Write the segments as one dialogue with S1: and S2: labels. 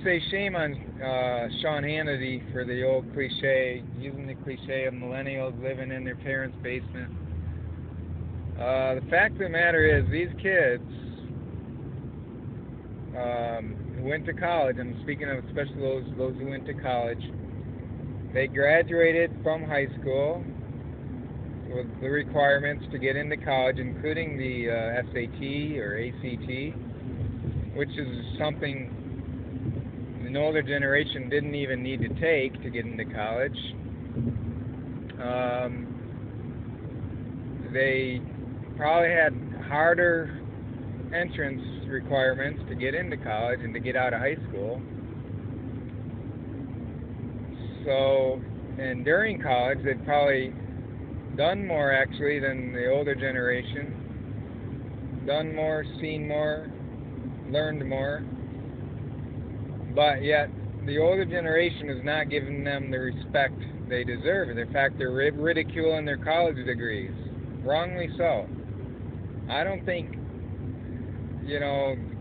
S1: say shame on Sean Hannity for the old cliche, using the cliche of millennials living in their parents' basement. The fact of the matter is, these kids who went to college, I'm speaking of especially those who went to college, they graduated from high school with the requirements to get into college, including the SAT or ACT, which is something an older generation didn't even need to take to get into college. They probably had harder entrance requirements to get into college and to get out of high school. So, and during college, they'd probably done more actually than the older generation. Done more, seen more, learned more. But yet, the older generation is not giving them the respect they deserve. In fact, they're ridiculing their college degrees. Wrongly so. I don't think,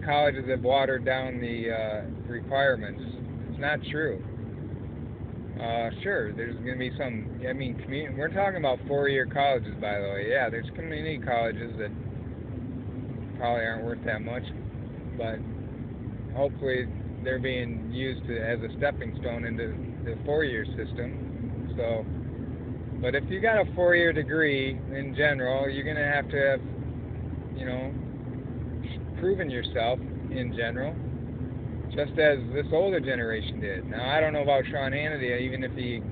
S1: colleges have watered down the requirements. It's not true. Sure, there's going to be some, we're talking about 4-year colleges, by the way. Yeah, there's community colleges that probably aren't worth that much, but hopefully they're being used as a stepping stone into the 4-year system. So, but if you got a 4-year degree in general, you're going to have, proven yourself in general, just as this older generation did. Now, I don't know about Sean Hannity, even if he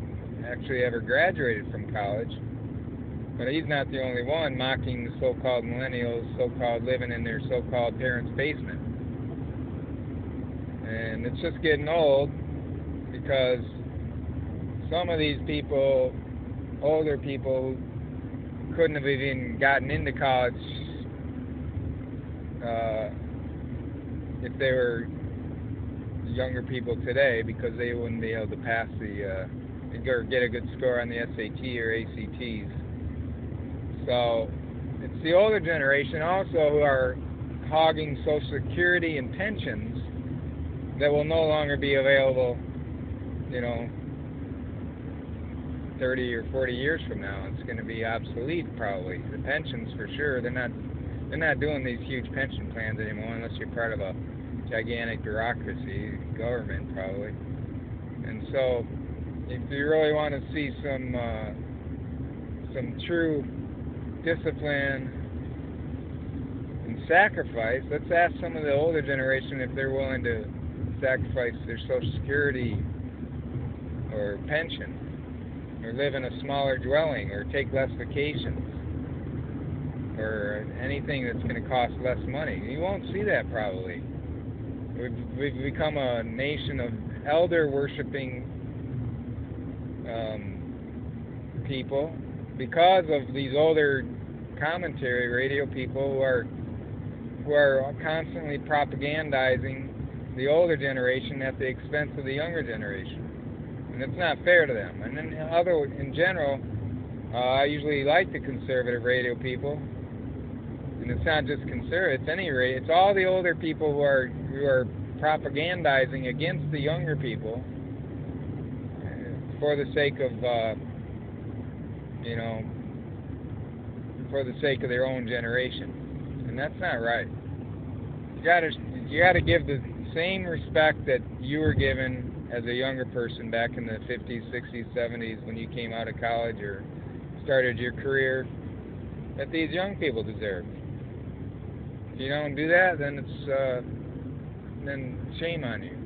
S1: actually ever graduated from college, but he's not the only one mocking the so-called millennials, so-called living in their so-called parents' basement. And it's just getting old because some of these people, older people, couldn't have even gotten into college if they were younger people today, because they wouldn't be able to pass or get a good score on the SAT or ACTs. So it's the older generation also who are hogging Social Security and pensions that will no longer be available, 30 or 40 years from now. It's going to be obsolete probably. The pensions for sure. They're not doing these huge pension plans anymore unless you're part of a gigantic bureaucracy, government probably. And so, if you really want to see some true discipline and sacrifice, let's ask some of the older generation if they're willing to sacrifice their Social Security or pension, or live in a smaller dwelling, or take less vacations, or anything that's going to cost less money. You won't see that probably. We've become a nation of elder-worshipping people because of these older commentary radio people who are constantly propagandizing the older generation at the expense of the younger generation. And it's not fair to them. And then in general, I usually like the conservative radio people. And it's not just conservative, it's all the older people who are propagandizing against the younger people for the sake of their own generation. And that's not right. You gotta give the same respect that you were given as a younger person back in the 50s, 60s, 70s when you came out of college or started your career, that these young people deserve. If you don't do that, then then shame on you.